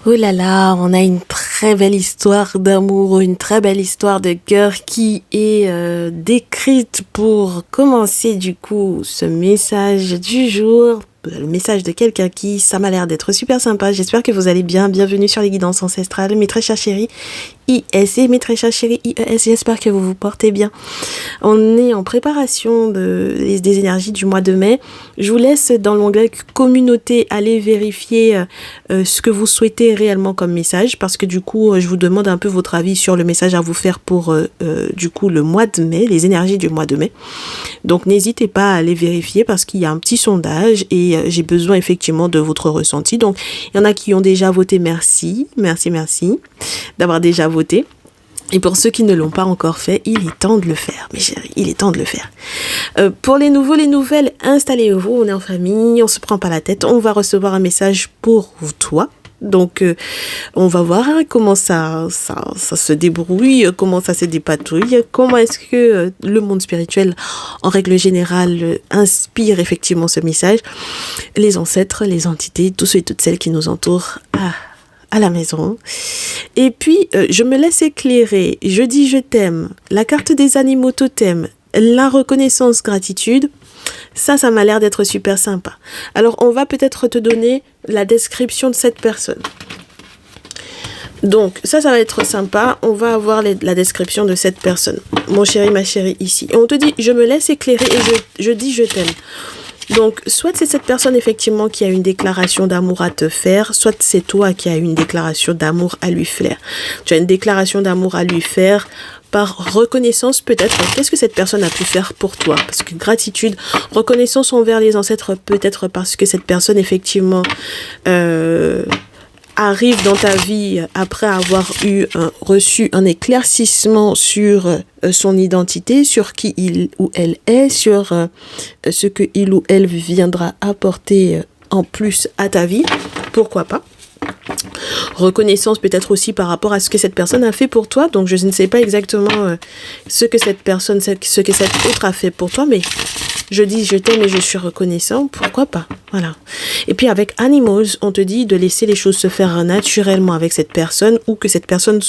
Oh là là, on a une très belle histoire d'amour, une très belle histoire de cœur qui est décrite pour commencer du coup ce message du jour. Le message de quelqu'un qui, ça m'a l'air d'être super sympa. J'espère que vous allez bien. Bienvenue sur les guidances ancestrales, mes très chers chéris IS et mes très chers chéris IES. J'espère que vous vous portez bien. On est en préparation des énergies du mois de mai. Je vous laisse dans l'onglet communauté aller vérifier ce que vous souhaitez réellement comme message, parce que du coup, je vous demande un peu votre avis sur le message à vous faire pour du coup le mois de mai, les énergies du mois de mai. Donc n'hésitez pas à aller vérifier parce qu'il y a un petit sondage et j'ai besoin effectivement de votre ressenti. Donc il y en a qui ont déjà voté, merci d'avoir déjà voté. Et pour ceux qui ne l'ont pas encore fait, il est temps de le faire, mes chéris, il est temps de le faire. Pour les nouveaux, les nouvelles, installez-vous, on est en famille, on se prend pas la tête, on va recevoir un message pour toi. Donc, on va voir comment ça se débrouille, comment ça se dépatouille, comment est-ce que le monde spirituel, en règle générale, inspire effectivement ce message. Les ancêtres, les entités, tous ceux et toutes celles qui nous entourent à la maison. Et puis, je me laisse éclairer. Je dis je t'aime. La carte des animaux totems. La reconnaissance, gratitude. Ça m'a l'air d'être super sympa. Alors, on va peut-être te donner la description de cette personne. Donc, ça va être sympa. On va avoir la description de cette personne. Mon chéri, ma chérie, ici. Et on te dit, je me laisse éclairer et je dis je t'aime. Donc, soit c'est cette personne effectivement qui a une déclaration d'amour à te faire, soit c'est toi qui as une déclaration d'amour à lui faire. Tu as une déclaration d'amour à lui faire par reconnaissance peut-être. Qu'est-ce que cette personne a pu faire pour toi? Parce que gratitude, reconnaissance envers les ancêtres, peut-être parce que cette personne effectivement arrive dans ta vie après avoir reçu un éclaircissement sur son identité, sur qui il ou elle est, sur ce que il ou elle viendra apporter en plus à ta vie. Pourquoi pas? Reconnaissance peut-être aussi par rapport à ce que cette personne a fait pour toi. Donc je ne sais pas exactement ce que cette autre a fait pour toi, mais je dis je t'aime et je suis reconnaissant, pourquoi pas? Voilà. Et puis avec Animals, on te dit de laisser les choses se faire naturellement avec cette personne, ou que cette personne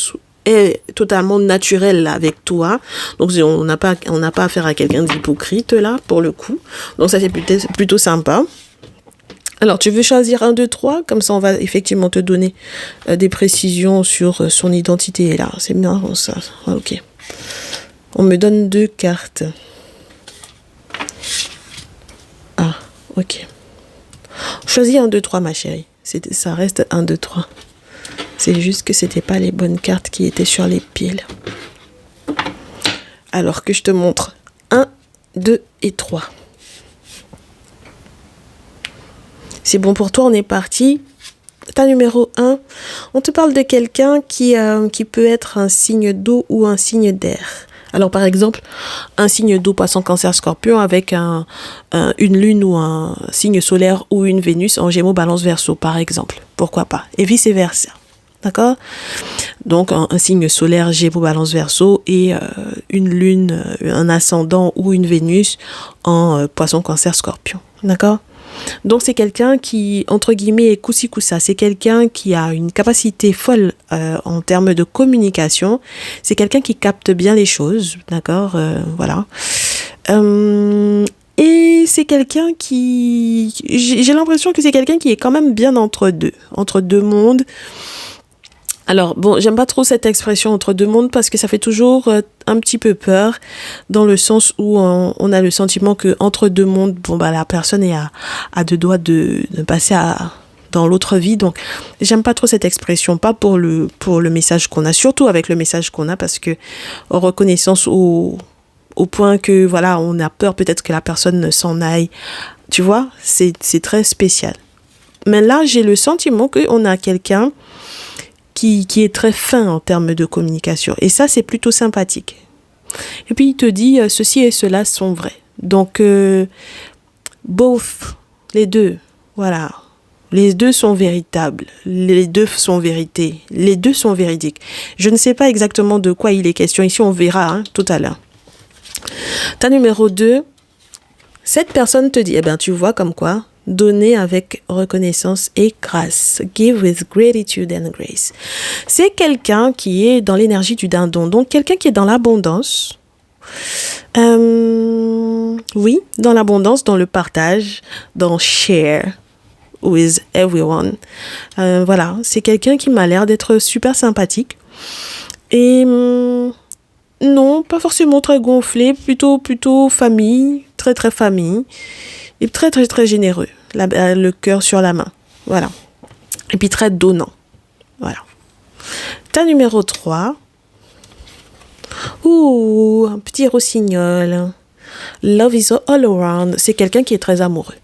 est totalement naturelle avec toi. Donc on n'a pas affaire à quelqu'un d'hypocrite là, pour le coup. Donc ça c'est plutôt sympa. Alors, tu veux choisir 1, 2, 3, comme ça on va effectivement te donner des précisions sur son identité. Et là, c'est bien ça. Ok. On me donne 2 cartes. Ah, ok. Choisis 1, 2, 3, ma chérie. Ça reste 1, 2, 3. C'est juste que c'était pas les bonnes cartes qui étaient sur les piles. Alors que je te montre 1, 2 et 3. C'est bon pour toi, on est parti. Ta numéro 1, on te parle de quelqu'un qui peut être un signe d'eau ou un signe d'air. Alors par exemple, un signe d'eau, poisson, cancer, scorpion, avec une lune ou un signe solaire ou une Vénus en gémeaux, balance, verseau, par exemple. Pourquoi pas? Et vice versa. D'accord? Donc un signe solaire, gémeaux, balance, verseau, et une lune, un ascendant ou une Vénus en poisson, cancer, scorpion. D'accord? Donc c'est quelqu'un qui, entre guillemets, est coussi-coussa. C'est quelqu'un qui a une capacité folle en termes de communication. C'est quelqu'un qui capte bien les choses, d'accord, voilà. Et c'est quelqu'un qui... J'ai l'impression que c'est quelqu'un qui est quand même bien entre deux mondes. Alors, bon, j'aime pas trop cette expression entre deux mondes parce que ça fait toujours un petit peu peur, dans le sens où on a le sentiment que entre deux mondes, bon, bah, la personne est à 2 doigts de passer dans l'autre vie. Donc, j'aime pas trop cette expression, pas pour le message qu'on a, surtout avec le message qu'on a, parce que reconnaissance au point que, voilà, on a peur peut-être que la personne s'en aille. Tu vois, c'est très spécial. Mais là, j'ai le sentiment qu'on a quelqu'un qui est très fin en termes de communication. Et ça, c'est plutôt sympathique. Et puis, il te dit, ceci et cela sont vrais. Donc, both, les deux, voilà. Les deux sont véritables. Les deux sont vérités. Les deux sont véridiques. Je ne sais pas exactement de quoi il est question. Ici, on verra tout à l'heure. Ta numéro 2, cette personne te dit, eh bien, tu vois comme quoi, Donner avec reconnaissance et grâce. Give with gratitude and grace. C'est quelqu'un qui est dans l'énergie du dindon. Donc, quelqu'un qui est dans l'abondance. Oui, dans l'abondance, dans le partage, dans share with everyone. Voilà, c'est quelqu'un qui m'a l'air d'être super sympathique. Et non, pas forcément très gonflé, plutôt famille, très famille. Et très généreux. Le cœur sur la main. Voilà. Et puis très donnant. Voilà. Ta numéro 3. Ouh, un petit rossignol. Love is all around. C'est quelqu'un qui est très amoureux.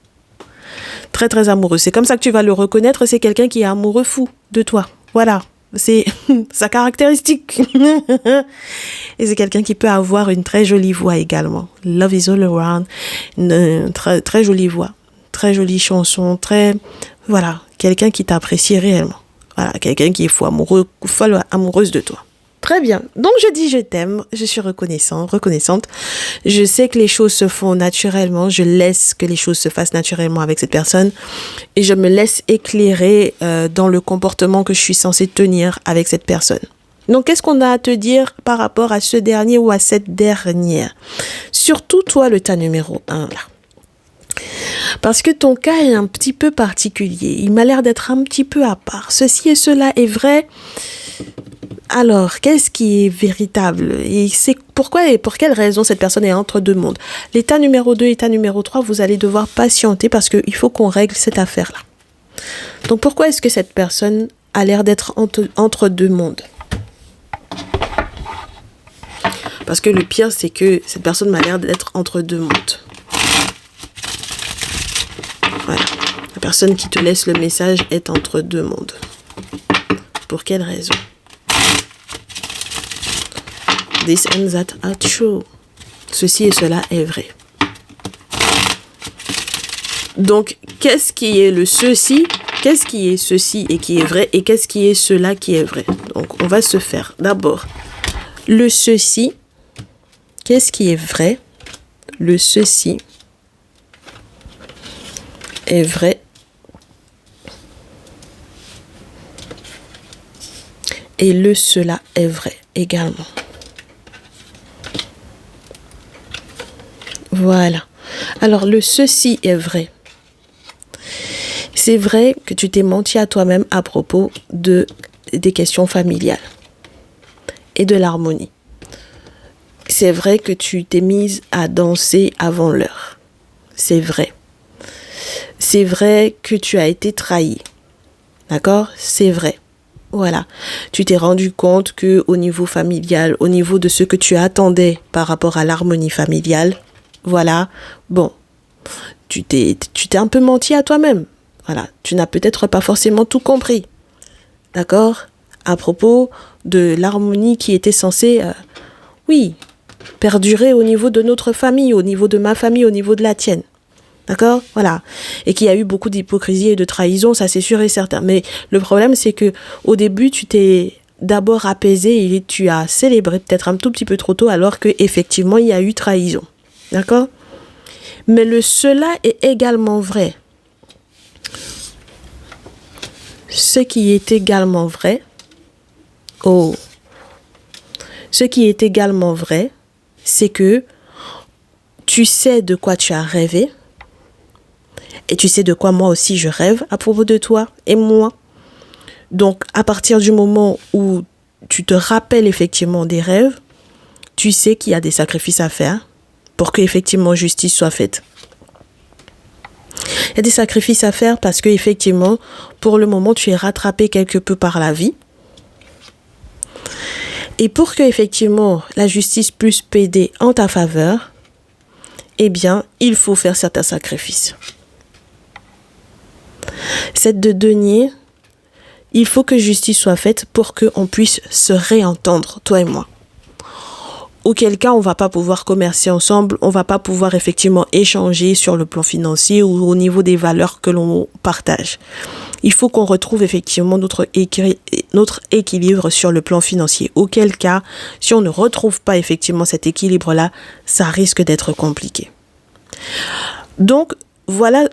Très amoureux. C'est comme ça que tu vas le reconnaître. C'est quelqu'un qui est amoureux fou de toi. Voilà. C'est sa caractéristique. Et c'est quelqu'un qui peut avoir une très jolie voix également. Love is all around. Une très jolie voix. Très jolie chanson. Voilà. Quelqu'un qui t'apprécie réellement. Voilà. Quelqu'un qui est folle amoureuse de toi. Très bien. Donc, je dis je t'aime. Je suis reconnaissante. Je sais que les choses se font naturellement. Je laisse que les choses se fassent naturellement avec cette personne. Et je me laisse éclairer dans le comportement que je suis censée tenir avec cette personne. Donc, qu'est-ce qu'on a à te dire par rapport à ce dernier ou à cette dernière? Surtout toi, le tas numéro 1, là. Parce que ton cas est un petit peu particulier. Il m'a l'air d'être un petit peu à part. Ceci et cela est vrai. Alors, qu'est-ce qui est véritable? Et c'est pourquoi et pour quelle raison cette personne est entre deux mondes? L'état numéro 2 et l'état numéro 3, vous allez devoir patienter parce qu'il faut qu'on règle cette affaire-là. Donc, pourquoi est-ce que cette personne a l'air d'être entre deux mondes? Parce que le pire, c'est que cette personne m'a l'air d'être entre deux mondes. Voilà. La personne qui te laisse le message est entre deux mondes. Pour quelle raison? This and that are true. Ceci et cela est vrai. Donc, qu'est-ce qui est le ceci? Qu'est-ce qui est ceci et qui est vrai? Et qu'est-ce qui est cela qui est vrai? Donc, on va se faire d'abord le ceci. Qu'est-ce qui est vrai? Le ceci est vrai. Et le cela est vrai également. Voilà. Alors, le ceci est vrai. C'est vrai que tu t'es menti à toi-même à propos des questions familiales et de l'harmonie. C'est vrai que tu t'es mise à danser avant l'heure. C'est vrai. C'est vrai que tu as été trahi. D'accord? C'est vrai. Voilà. Tu t'es rendu compte que au niveau familial, au niveau de ce que tu attendais par rapport à l'harmonie familiale, voilà, bon, tu t'es un peu menti à toi-même. Voilà, tu n'as peut-être pas forcément tout compris. D'accord? À propos de l'harmonie qui était censée, perdurer au niveau de notre famille, au niveau de ma famille, au niveau de la tienne. D'accord? Voilà. Et qu'il y a eu beaucoup d'hypocrisie et de trahison, ça c'est sûr et certain. Mais le problème, c'est que au début, tu t'es d'abord apaisé et tu as célébré peut-être un tout petit peu trop tôt alors qu'effectivement, il y a eu trahison. D'accord? Mais le cela est également vrai. Ce qui est également vrai, ce qui est également vrai, c'est que tu sais de quoi tu as rêvé et tu sais de quoi moi aussi je rêve à propos de toi et moi. Donc, à partir du moment où tu te rappelles effectivement des rêves, tu sais qu'il y a des sacrifices à faire pour que effectivement justice soit faite. Il y a des sacrifices à faire parce que effectivement, pour le moment, tu es rattrapé quelque peu par la vie. Et pour que effectivement la justice puisse plaider en ta faveur, eh bien, il faut faire certains sacrifices. Cette de denier, il faut que justice soit faite pour qu'on puisse se réentendre, toi et moi. Auquel cas, on ne va pas pouvoir commercer ensemble, on ne va pas pouvoir effectivement échanger sur le plan financier ou au niveau des valeurs que l'on partage. Il faut qu'on retrouve effectivement notre équilibre sur le plan financier. Auquel cas, si on ne retrouve pas effectivement cet équilibre-là, ça risque d'être compliqué. Donc, voilà,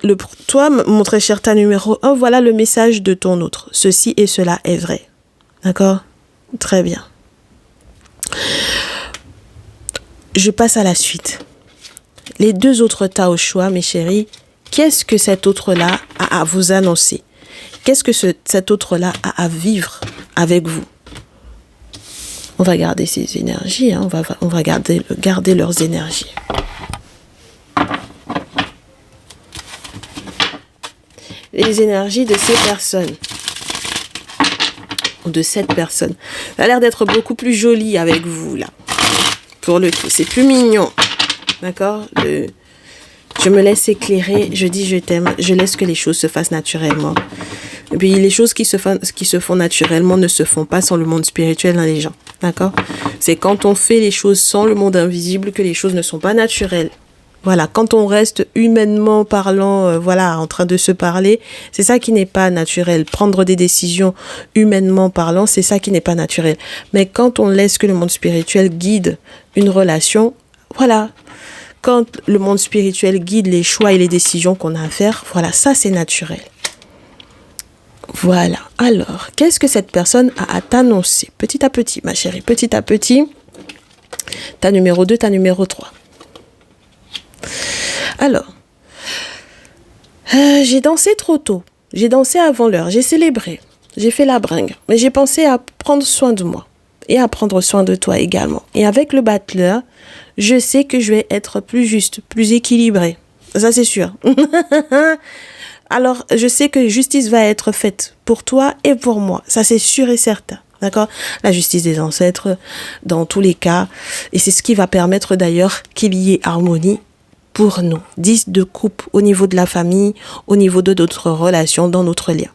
toi, mon très cher tas numéro 1, voilà le message de ton autre. Ceci et cela est vrai. D'accord? Très bien. Je passe à la suite. Les 2 autres tas au choix, mes chéris, qu'est-ce que cet autre-là a à vous annoncer? Qu'est-ce que cet autre-là a à vivre avec vous? On va garder ces énergies, hein, on va garder leurs énergies. Les énergies de ces personnes, ou de cette personne. Ça a l'air d'être beaucoup plus joli avec vous, là. Pour le coup, c'est plus mignon. D'accord? Je me laisse éclairer, je dis je t'aime, je laisse que les choses se fassent naturellement. Et puis les choses qui se font naturellement ne se font pas sans le monde spirituel dans les gens. D'accord? C'est quand on fait les choses sans le monde invisible que les choses ne sont pas naturelles. Voilà, quand on reste humainement parlant, en train de se parler, c'est ça qui n'est pas naturel. Prendre des décisions humainement parlant, c'est ça qui n'est pas naturel. Mais quand on laisse que le monde spirituel guide une relation, voilà. Quand le monde spirituel guide les choix et les décisions qu'on a à faire, voilà, ça c'est naturel. Voilà. Alors, qu'est-ce que cette personne a à t'annoncer? Petit à petit, ma chérie, petit à petit. Ta numéro 2, ta numéro 3. Alors, j'ai dansé trop tôt. J'ai dansé avant l'heure. J'ai célébré. J'ai fait la bringue. Mais j'ai pensé à prendre soin de moi. Et à prendre soin de toi également. Et avec le battleur, je sais que je vais être plus juste, plus équilibré. Ça, c'est sûr. Alors, je sais que justice va être faite pour toi et pour moi. Ça, c'est sûr et certain. D'accord? La justice des ancêtres, dans tous les cas. Et c'est ce qui va permettre d'ailleurs qu'il y ait harmonie pour nous. 10 de coupe au niveau de la famille, au niveau de notre relation, dans notre lien.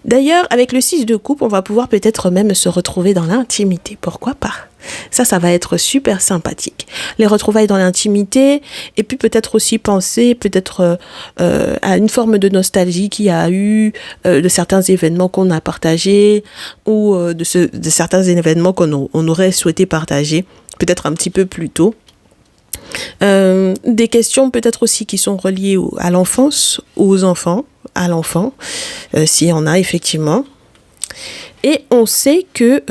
D'ailleurs, avec le 6 de coupe, on va pouvoir peut-être même se retrouver dans l'intimité. Pourquoi pas? Ça va être super sympathique. Les retrouvailles dans l'intimité, et puis peut-être aussi penser peut-être à une forme de nostalgie qu'il y a eu de certains événements qu'on a partagés ou de certains événements qu'on aurait souhaité partager peut-être un petit peu plus tôt. Des questions peut-être aussi qui sont reliées à l'enfance, aux enfants, à l'enfant, s'il y en a effectivement. Et on sait que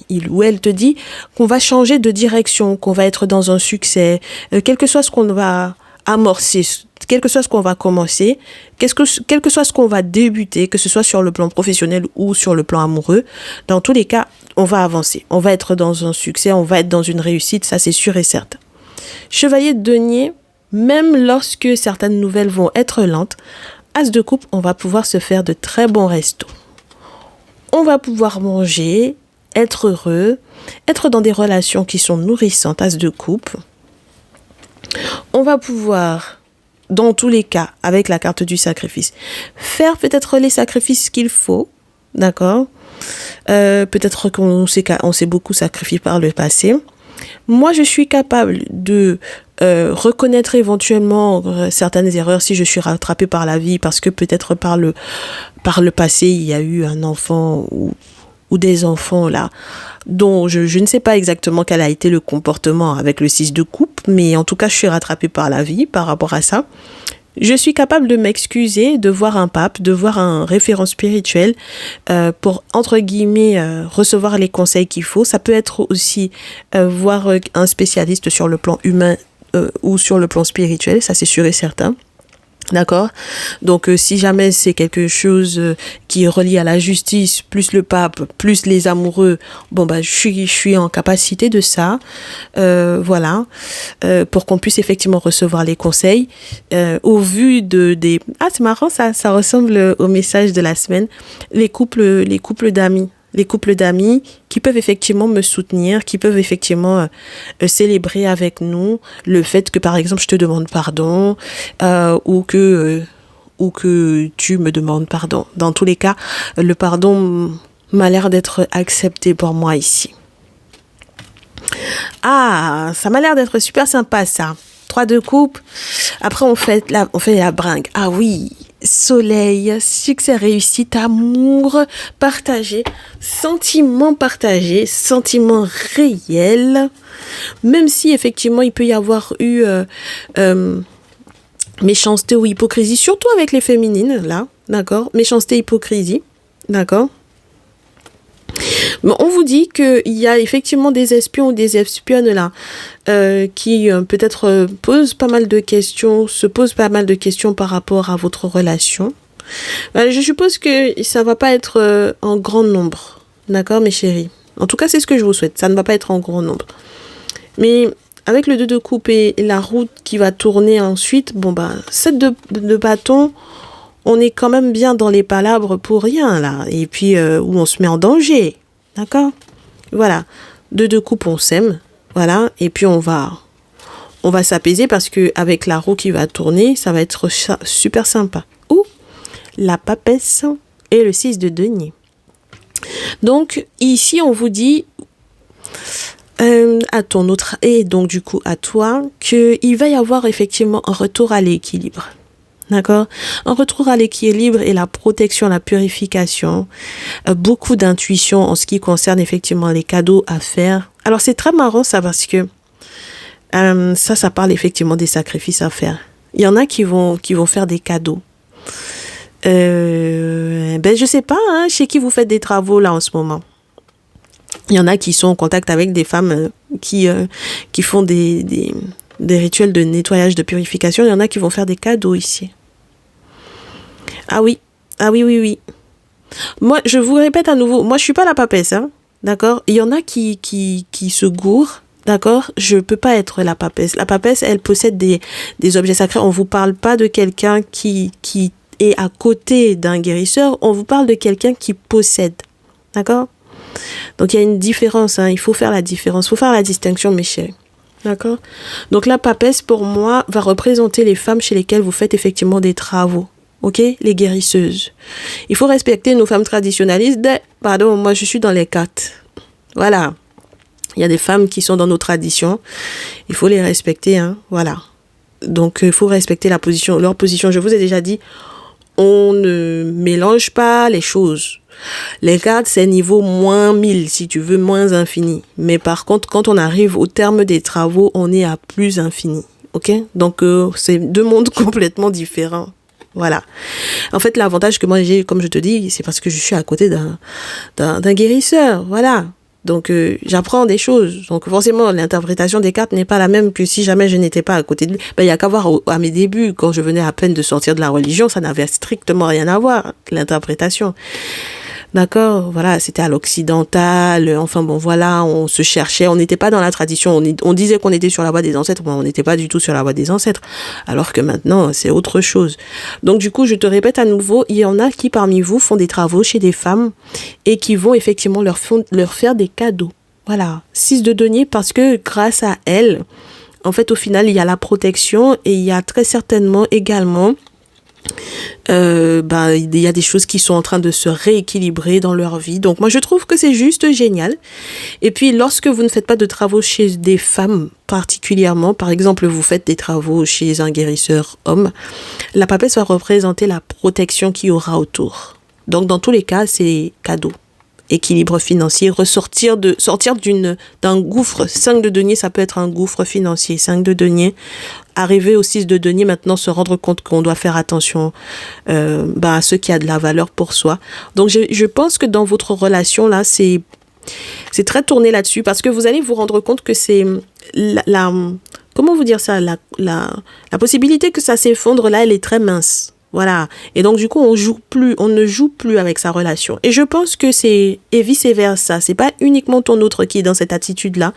il ou elle te dit qu'on va changer de direction, qu'on va être dans un succès, quel que soit ce qu'on va amorcer, quel que soit ce qu'on va commencer, quel que soit ce qu'on va débuter, que ce soit sur le plan professionnel ou sur le plan amoureux, dans tous les cas, on va avancer. On va être dans un succès, on va être dans une réussite, ça c'est sûr et certain. Chevalier de denier, même lorsque certaines nouvelles vont être lentes, As de coupe, on va pouvoir se faire de très bons restos. On va pouvoir manger, être heureux, être dans des relations qui sont nourrissantes, As de coupe. On va pouvoir, dans tous les cas, avec la carte du sacrifice, faire peut-être les sacrifices qu'il faut, d'accord? Peut-être qu'on s'est beaucoup sacrifié par le passé. Moi, je suis capable de reconnaître éventuellement certaines erreurs si je suis rattrapée par la vie, parce que peut-être par le passé, il y a eu un enfant ou des enfants là, dont je ne sais pas exactement quel a été le comportement avec le 6 de coupe, mais en tout cas, je suis rattrapée par la vie par rapport à ça. Je suis capable de m'excuser, de voir un pape, de voir un référent spirituel pour, entre guillemets, recevoir les conseils qu'il faut. Ça peut être aussi voir un spécialiste sur le plan humain ou sur le plan spirituel, ça c'est sûr et certain. D'accord? Donc si jamais c'est quelque chose qui est relié à la justice, plus le pape, plus les amoureux, je suis en capacité de ça, pour qu'on puisse effectivement recevoir les conseils au vu des... Ah, c'est marrant, ça ressemble au message de la semaine, les couples d'amis. Les couples d'amis qui peuvent effectivement me soutenir, qui peuvent effectivement célébrer avec nous le fait que, par exemple, je te demande pardon ou que tu me demandes pardon. Dans tous les cas, le pardon m'a l'air d'être accepté pour moi ici. Ah, ça m'a l'air d'être super sympa, ça. 3 de coupe. Après, on fait la bringue. Ah oui, soleil, succès, réussite, amour partagé, sentiment réel. Même si, effectivement, il peut y avoir eu Méchanceté ou hypocrisie, surtout avec les féminines, là, d'accord? Méchanceté, hypocrisie, d'accord? Mais on vous dit qu'il y a effectivement des espions ou des espionnes là qui peut-être posent pas mal de questions, se posent pas mal de questions par rapport à votre relation. Je suppose que ça va pas être en grand nombre, d'accord mes chéris? En tout cas, c'est ce que je vous souhaite, ça ne va pas être en grand nombre. Mais avec le 2 de coupe et la route qui va tourner ensuite, 7 de bâton, on est quand même bien dans les palabres pour rien là. Et puis où on se met en danger. D'accord? Voilà. 2 de coupe, on s'aime. Voilà. Et puis on va s'apaiser parce que avec la roue qui va tourner, ça va être super sympa. Ou la papesse et le 6 de denier. Donc ici, on vous dit à ton autre et donc du coup à toi qu'il va y avoir effectivement un retour à l'équilibre. D'accord? Un retour à l'équilibre et la protection, la purification, beaucoup d'intuition en ce qui concerne effectivement les cadeaux à faire. Alors c'est très marrant ça parce que ça parle effectivement des sacrifices à faire. Il y en a qui vont faire des cadeaux. Je sais pas, chez qui vous faites des travaux là en ce moment. Il y en a qui sont en contact avec des femmes qui font des rituels de nettoyage, de purification. Il y en a qui vont faire des cadeaux ici. Ah oui. Moi, je vous répète à nouveau, moi je suis pas la papesse, d'accord? Il y en a qui se gourrent, d'accord? Je peux pas être la papesse. La papesse, elle possède des objets sacrés. On vous parle pas de quelqu'un qui est à côté d'un guérisseur, on vous parle de quelqu'un qui possède, d'accord? Donc il y a une différence, il faut faire la différence, il faut faire la distinction, mes chéris. D'accord? Donc la papesse, pour moi, va représenter les femmes chez lesquelles vous faites effectivement des travaux. Ok? Les guérisseuses. Il faut respecter nos femmes traditionnalistes. Moi je suis dans les 4. Voilà. Il y a des femmes qui sont dans nos traditions. Il faut les respecter, voilà. Donc il faut respecter leur position. Je vous ai déjà dit, on ne mélange pas les choses. Les cartes, c'est niveau moins 1000, si tu veux, moins infini. Mais par contre, quand on arrive au terme des travaux, on est à plus infini. Ok? Donc, c'est 2 mondes complètement différents. Voilà. En fait, l'avantage que moi j'ai, comme je te dis, c'est parce que je suis à côté d'un guérisseur. Voilà. Donc, j'apprends des choses. Donc, forcément, l'interprétation des cartes n'est pas la même que si jamais je n'étais pas à côté de lui. Il y a qu'à voir à mes débuts, quand je venais à peine de sortir de la religion, ça n'avait strictement rien à voir, l'interprétation. D'accord, voilà, c'était à l'occidental, on se cherchait, on n'était pas dans la tradition, on disait qu'on était sur la voie des ancêtres, mais on n'était pas du tout sur la voie des ancêtres, alors que maintenant, c'est autre chose. Donc du coup, je te répète à nouveau, il y en a qui parmi vous font des travaux chez des femmes et qui vont effectivement leur faire des cadeaux. Voilà, 6 de denier parce que grâce à elles, en fait, au final, il y a la protection et il y a très certainement également il y a des choses qui sont en train de se rééquilibrer dans leur vie. Donc moi je trouve que c'est juste génial. Et puis lorsque vous ne faites pas de travaux chez des femmes particulièrement, par exemple vous faites des travaux chez un guérisseur homme, la papesse va représenter la protection qu'il y aura autour. Donc dans tous les cas c'est cadeau. Équilibre financier, sortir d'un gouffre. 5 de denier, ça peut être un gouffre financier. 5 de denier, arriver au 6 de denier, maintenant se rendre compte qu'on doit faire attention à ce qui a de la valeur pour soi. Donc je pense que dans votre relation là, c'est très tourné là-dessus parce que vous allez vous rendre compte que c'est comment vous dire ça, la possibilité que ça s'effondre là, elle est très mince. Voilà. Et donc, du coup, on ne joue plus avec sa relation. Et je pense que et vice-versa. C'est pas uniquement ton autre qui est dans cette attitude-là.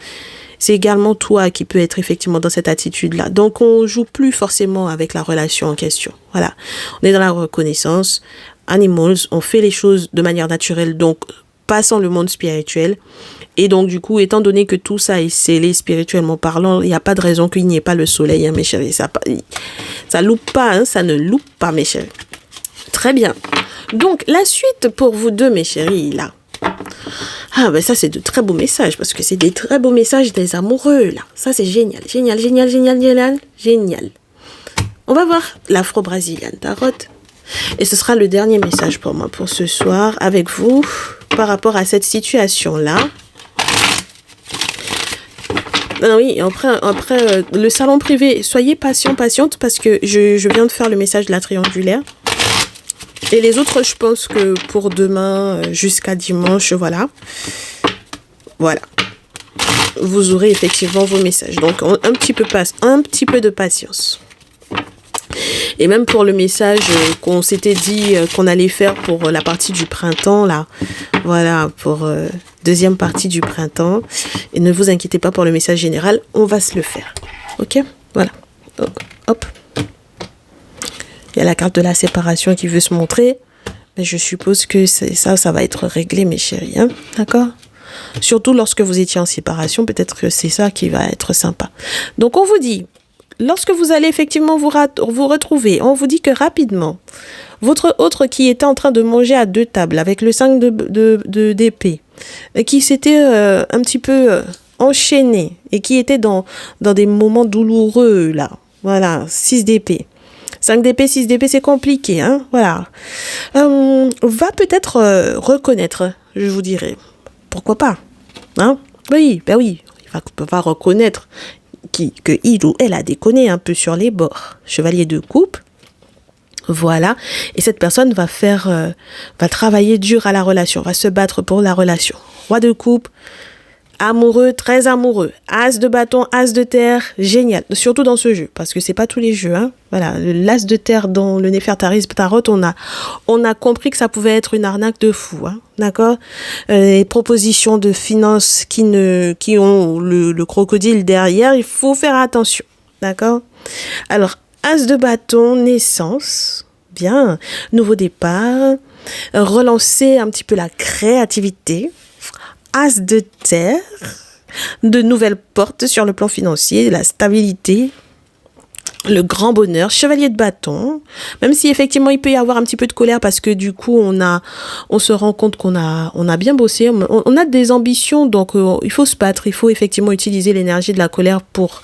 C'est également toi qui peux être effectivement dans cette attitude-là. Donc, on joue plus forcément avec la relation en question. Voilà. On est dans la reconnaissance. Animals, on fait les choses de manière naturelle. Donc, passant le monde spirituel. Et donc, du coup, étant donné que tout ça est scellé spirituellement parlant, il n'y a pas de raison qu'il n'y ait pas le soleil, mes chéris. Ça loupe pas, ça ne loupe pas, mes chéris. Très bien. Donc, la suite pour vous deux, mes chéris, là. Ça, c'est de très beaux messages, parce que c'est des très beaux messages des amoureux, là. Ça, c'est génial, génial, génial, génial, génial, génial. On va voir l'Afro-Brasilian Tarot. Et ce sera le dernier message pour moi, pour ce soir, avec vous, par rapport à cette situation-là. Non, oui, après le salon privé, soyez patiente, parce que je viens de faire le message de la triangulaire. Et les autres, je pense que pour demain, jusqu'à dimanche, voilà. Voilà. Vous aurez effectivement vos messages. Donc, un petit peu de patience. Et même pour le message qu'on s'était dit qu'on allait faire pour la partie du printemps, là. Voilà, pour deuxième partie du printemps. Et ne vous inquiétez pas pour le message général, on va se le faire. Ok? Voilà. Hop. Il y a la carte de la séparation qui veut se montrer. Mais je suppose que ça va être réglé, mes chéris. Hein? D'accord? Surtout lorsque vous étiez en séparation, peut-être que c'est ça qui va être sympa. Donc, on vous dit, lorsque vous allez effectivement vous retrouver, on vous dit que rapidement, votre autre qui était en train de manger à 2 tables avec le 5 d'épée, qui s'était un petit peu enchaîné et qui était dans des moments douloureux, là. Voilà, 6 d'épée. 5 d'épée, 6 d'épée, c'est compliqué, hein, voilà. Va peut-être reconnaître, je vous dirais. Pourquoi pas, hein? Oui, ben oui, il va reconnaître que il ou elle a déconné un peu sur les bords. Chevalier de coupe, voilà. Et cette personne va travailler dur à la relation, va se battre pour la relation. Roi de coupe, amoureux, très amoureux. As de bâton, as de terre, génial. Surtout dans ce jeu, parce que c'est pas tous les jeux, hein. Voilà, l'as de terre dans le Néfertarisme Tarot, on a compris que ça pouvait être une arnaque de fou, hein. D'accord? Les propositions de finances qui ont le crocodile derrière, il faut faire attention. D'accord? Alors, as de bâton, naissance. Bien. Nouveau départ. Relancer un petit peu la créativité. As de terre, de nouvelles portes sur le plan financier, la stabilité, le grand bonheur, chevalier de bâton, même si effectivement il peut y avoir un petit peu de colère parce que du coup on se rend compte qu'on a bien bossé, on a des ambitions, donc il faut se battre, il faut effectivement utiliser l'énergie de la colère pour,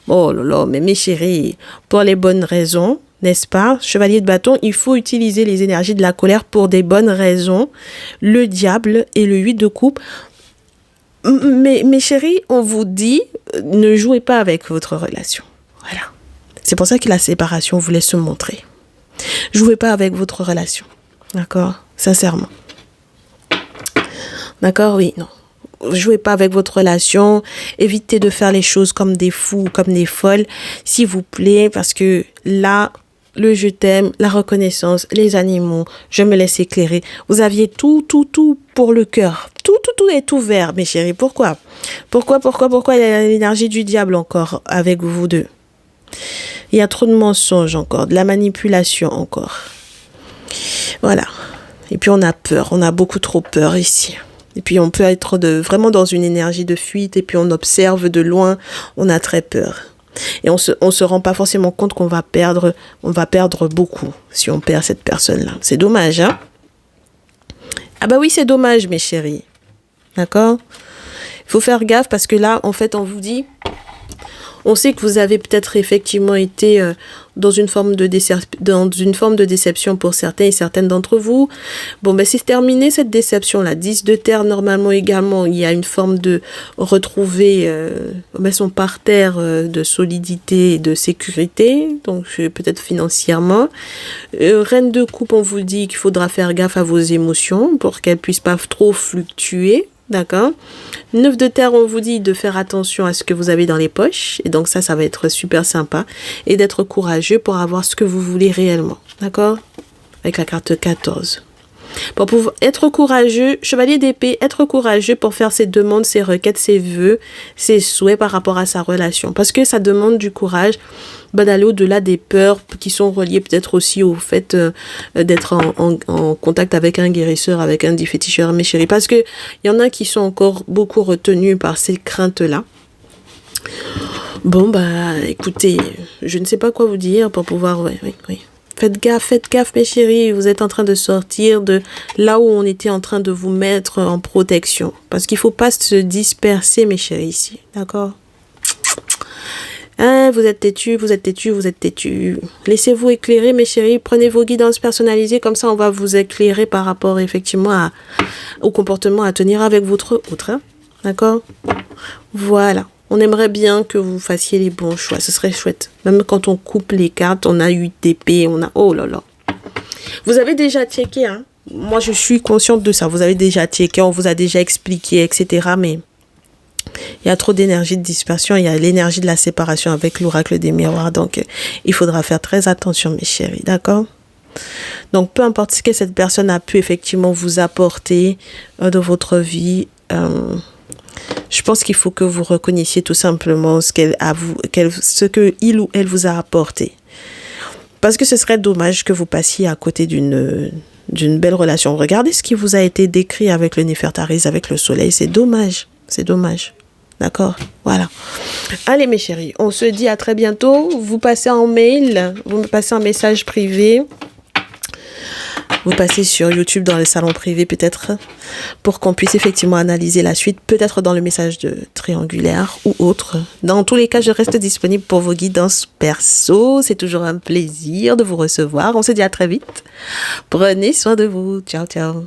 oh là là, mais mes chéris, pour les bonnes raisons. N'est-ce pas? Chevalier de bâton, il faut utiliser les énergies de la colère pour des bonnes raisons. Le diable et le 8 de coupe. Mais mes chéris, on vous dit, ne jouez pas avec votre relation. Voilà. C'est pour ça que la séparation voulait se montrer. Jouez pas avec votre relation. D'accord? Sincèrement. D'accord? Oui, non. Jouez pas avec votre relation. Évitez de faire les choses comme des fous, comme des folles, s'il vous plaît, parce que là, le je t'aime, la reconnaissance, les animaux, je me laisse éclairer. Vous aviez tout pour le cœur. Tout est ouvert, mes chéris. Pourquoi il y a l'énergie du diable encore avec vous deux? Il y a trop de mensonges encore, de la manipulation encore. Voilà. Et puis on a peur, on a beaucoup trop peur ici. Et puis on peut être vraiment dans une énergie de fuite et puis on observe de loin, on a très peur. Et on se rend pas forcément compte qu'on va perdre beaucoup si on perd cette personne-là. C'est dommage, hein? Ah bah oui, c'est dommage, mes chéris. D'accord? Il faut faire gaffe parce que là, en fait, on vous dit, on sait que vous avez peut-être effectivement été dans une forme de déception pour certains et certaines d'entre vous. Bon, ben c'est terminé cette déception-là. 10 de terre, normalement également, il y a une forme de retrouver son parterre de solidité et de sécurité, donc peut-être financièrement. Reine de coupe, on vous dit qu'il faudra faire gaffe à vos émotions pour qu'elles puissent pas trop fluctuer. D'accord? 9 de terre, on vous dit de faire attention à ce que vous avez dans les poches. Et donc ça va être super sympa. Et d'être courageux pour avoir ce que vous voulez réellement. D'accord? Avec la carte 14. Pour pouvoir être courageux, chevalier d'épée, être courageux pour faire ses demandes, ses requêtes, ses vœux, ses souhaits par rapport à sa relation. Parce que ça demande du courage d'aller au-delà des peurs qui sont reliées peut-être aussi au fait d'être en contact avec un guérisseur, avec un déféticheur, mes chéris. Parce que il y en a qui sont encore beaucoup retenus par ces craintes-là. Bon, écoutez, je ne sais pas quoi vous dire pour pouvoir... Oui. Faites gaffe, mes chéris, vous êtes en train de sortir de là où on était en train de vous mettre en protection. Parce qu'il ne faut pas se disperser, mes chéris, ici. D'accord? Hein, vous êtes têtus. Laissez-vous éclairer, mes chéris. Prenez vos guidances personnalisées. Comme ça, on va vous éclairer par rapport, effectivement, au comportement à tenir avec votre autre. Hein? D'accord? Voilà. On aimerait bien que vous fassiez les bons choix. Ce serait chouette. Même quand on coupe les cartes, on a eu TP, on a... Oh là là. Vous avez déjà checké, hein? Moi, je suis consciente de ça. Vous avez déjà checké, on vous a déjà expliqué, etc. Mais il y a trop d'énergie de dispersion. Il y a l'énergie de la séparation avec l'oracle des miroirs. Donc, il faudra faire très attention, mes chéris. D'accord? Donc, peu importe ce que cette personne a pu effectivement vous apporter dans votre vie, je pense qu'il faut que vous reconnaissiez tout simplement ce que il ou elle vous a apporté. Parce que ce serait dommage que vous passiez à côté d'une belle relation. Regardez ce qui vous a été décrit avec le Néfertaris, avec le soleil. C'est dommage. C'est dommage. D'accord? Voilà. Allez, mes chéris, on se dit à très bientôt. Vous passez en mail, vous me passez un message privé. Vous passez sur YouTube dans le salon privé peut-être pour qu'on puisse effectivement analyser la suite, peut-être dans le message de triangulaire ou autre. Dans tous les cas, je reste disponible pour vos guidances perso. C'est toujours un plaisir de vous recevoir. On se dit à très vite. Prenez soin de vous. Ciao, ciao.